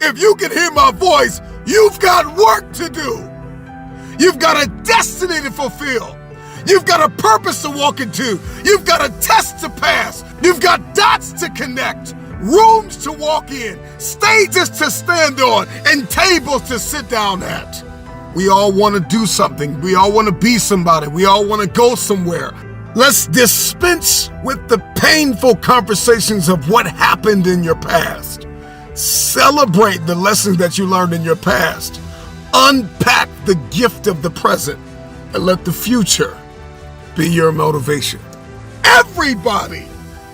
if you can hear my voice, you've got work to do. You've got a destiny to fulfill. You've got a purpose to walk into. You've got a test to pass. You've got dots to connect, rooms to walk in, stages to stand on, and tables to sit down at. We all want to do something. We all want to be somebody. We all want to go somewhere. Let's dispense with the painful conversations of what happened in your past. Celebrate the lessons that you learned in your past. Unpack the gift of the present and let the future be your motivation. Everybody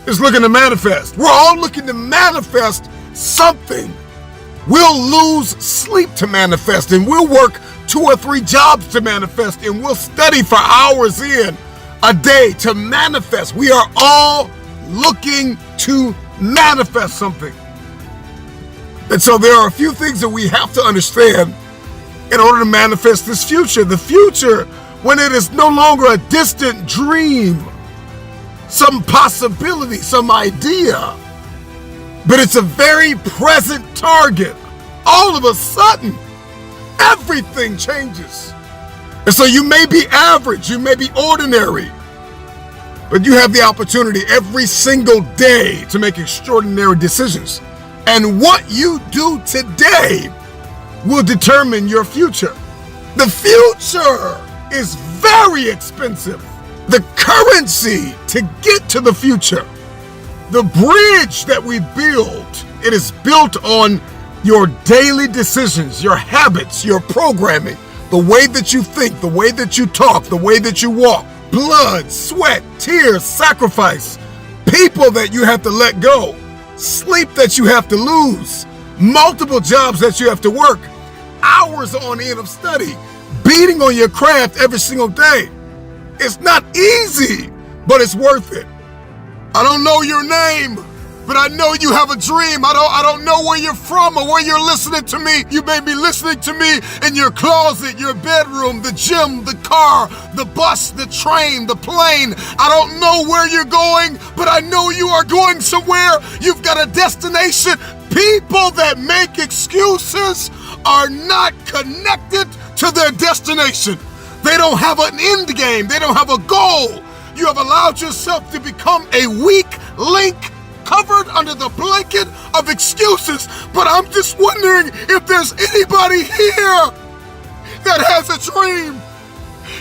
is looking to manifest. We're all looking to manifest something. We'll lose sleep to manifest, and we'll work 2 or 3 jobs to manifest, and we'll study for hours in a day to manifest. We are all looking to manifest something. And so there are a few things that we have to understand in order to manifest this future. The future, when it is no longer a distant dream, some possibility, some idea, but it's a very present target. All of a sudden, everything changes. And so you may be average, you may be ordinary, but you have the opportunity every single day to make extraordinary decisions. And what you do today will determine your future. The future is very expensive. The currency to get to the future, the bridge that we build, it is built on your daily decisions, your habits, your programming, the way that you think, the way that you talk, the way that you walk, blood, sweat, tears, sacrifice, people that you have to let go, sleep that you have to lose, multiple jobs that you have to work, hours on end of study, beating on your craft every single day. It's not easy, but it's worth it. I don't know your name, but I know you have a dream. I don't know where you're from or where you're listening to me. You may be listening to me in your closet, your bedroom, the gym, the car, the bus, the train, the plane. I don't know where you're going, but I know you are going somewhere. You've got a destination. People that make excuses are not connected to their destination. They don't have an end game. They don't have a goal. You have allowed yourself to become a weak link covered under the blanket of excuses. But I'm just wondering if there's anybody here that has a dream.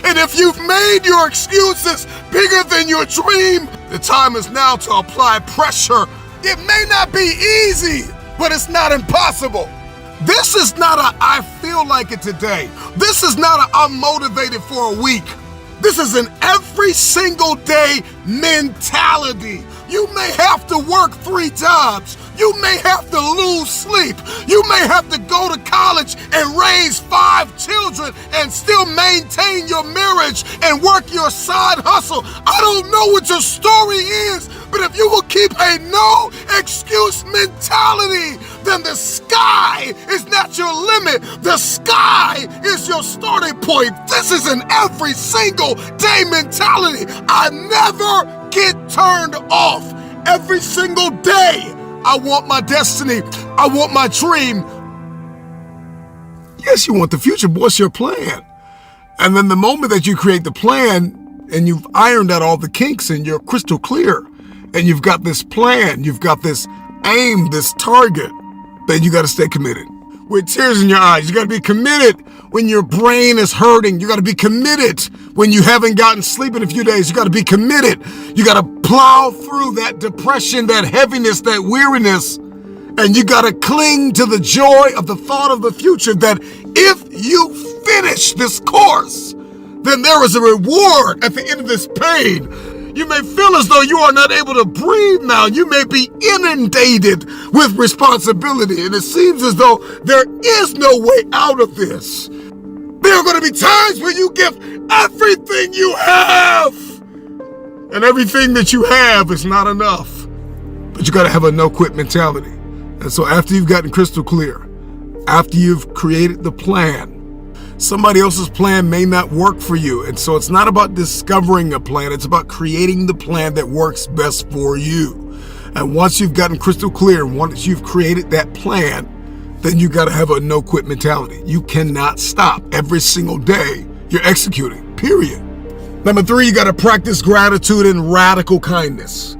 And if you've made your excuses bigger than your dream, the time is now to apply pressure. It may not be easy, but it's not impossible. This is not a I feel like it today. This is not a I'm motivated for a week. This is an every single day mentality. You may have to work 3 jobs. You may have to lose sleep. You may have to go to college and raise 5 children and still maintain your marriage and work your side hustle. I don't know what your story is, but if you will keep a no excuse mentality, then the sky is not your limit. The sky is your starting point. This is an every single day mentality. I never get turned off. Every single day, I want my destiny. I want my dream. Yes, you want the future, but what's your plan? And then the moment that you create the plan and you've ironed out all the kinks and you're crystal clear and you've got this plan, you've got this aim, this target, then you got to stay committed. With tears in your eyes, you got to be committed when your brain is hurting. You got to be committed when you haven't gotten sleep in a few days. You got to be committed. You got to plow through that depression, that heaviness, that weariness, and you got to cling to the joy of the thought of the future that if you finish this course, then there is a reward at the end of this pain. You may feel as though you are not able to breathe now. You may be inundated with responsibility, and it seems as though there is no way out of this. There are going to be times where you give everything you have, and everything that you have is not enough. But you got to have a no-quit mentality. And so after you've gotten crystal clear, after you've created the plan, somebody else's plan may not work for you. And so it's not about discovering a plan. It's about creating the plan that works best for you. And once you've gotten crystal clear, once you've created that plan, then you got to have a no-quit mentality. You cannot stop. Every single day, you're executing, period. Number 3, you got to practice gratitude and radical kindness.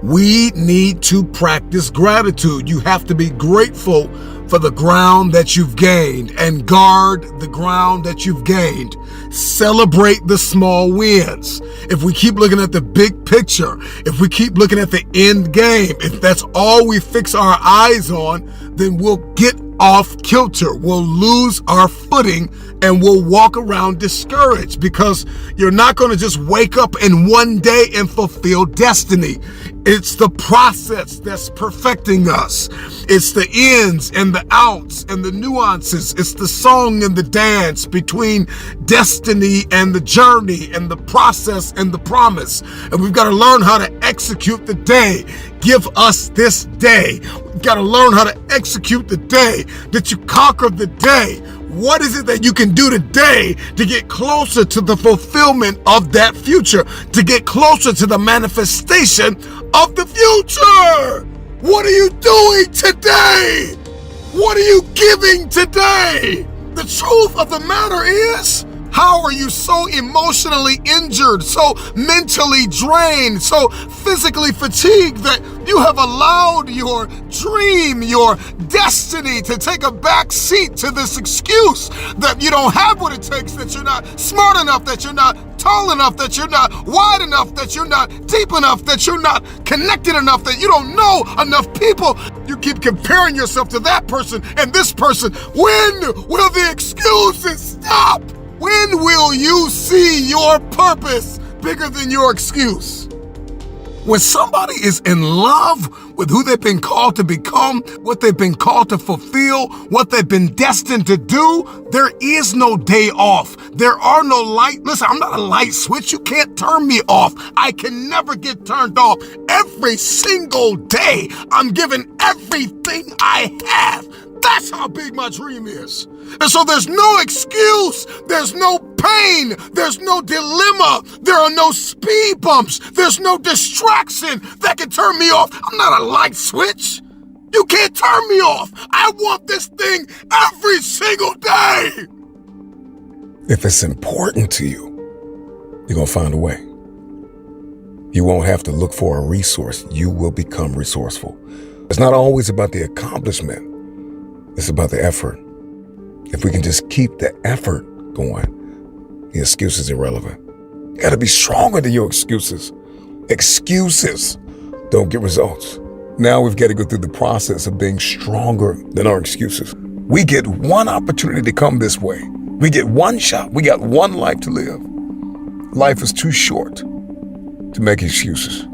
We need to practice gratitude. You have to be grateful for the ground that you've gained and guard the ground that you've gained. Celebrate the small wins. If we keep looking at the big picture, if we keep looking at the end game, if that's all we fix our eyes on, then we'll get off kilter. We'll lose our footing and we'll walk around discouraged, because you're not going to just wake up in one day and fulfill destiny. It's the process that's perfecting us. It's the ins and the outs and the nuances. It's the song and the dance between destiny and the journey and the process and the promise. And we've got to learn how to execute the day. Give us this day. We've got to learn how to execute the day, that you conquer the day. What is it that you can do today to get closer to the fulfillment of that future, to get closer to the manifestation of the future? What are you doing today? What are you giving today? The truth of the matter is, how are you so emotionally injured, so mentally drained, so physically fatigued that you have allowed your dream, your destiny to take a back seat to this excuse that you don't have what it takes, that you're not smart enough, that you're not tall enough, that you're not wide enough, that you're not deep enough, that you're not connected enough, that you don't know enough people? You keep comparing yourself to that person and this person. When will the excuses stop? When will you see your purpose bigger than your excuse? When somebody is in love with who they've been called to become, what they've been called to fulfill, what they've been destined to do, there is no day off. There are no Listen, I'm not a light switch. You can't turn me off. I can never get turned off. Every single day, I'm giving everything I have. That's how big my dream is. And so there's no excuse, there's no pain, there's no dilemma, there are no speed bumps, there's no distraction that can turn me off. I'm not a light switch. You can't turn me off. I want this thing every single day. If it's important to you, you're going to find a way. You won't have to look for a resource. You will become resourceful. It's not always about the accomplishment. It's about the effort. If we can just keep the effort going, the excuse is irrelevant. You got to be stronger than your excuses. Excuses don't get results. Now we've got to go through the process of being stronger than our excuses. We get one opportunity to come this way. We get one shot. We got one life to live. Life is too short to make excuses.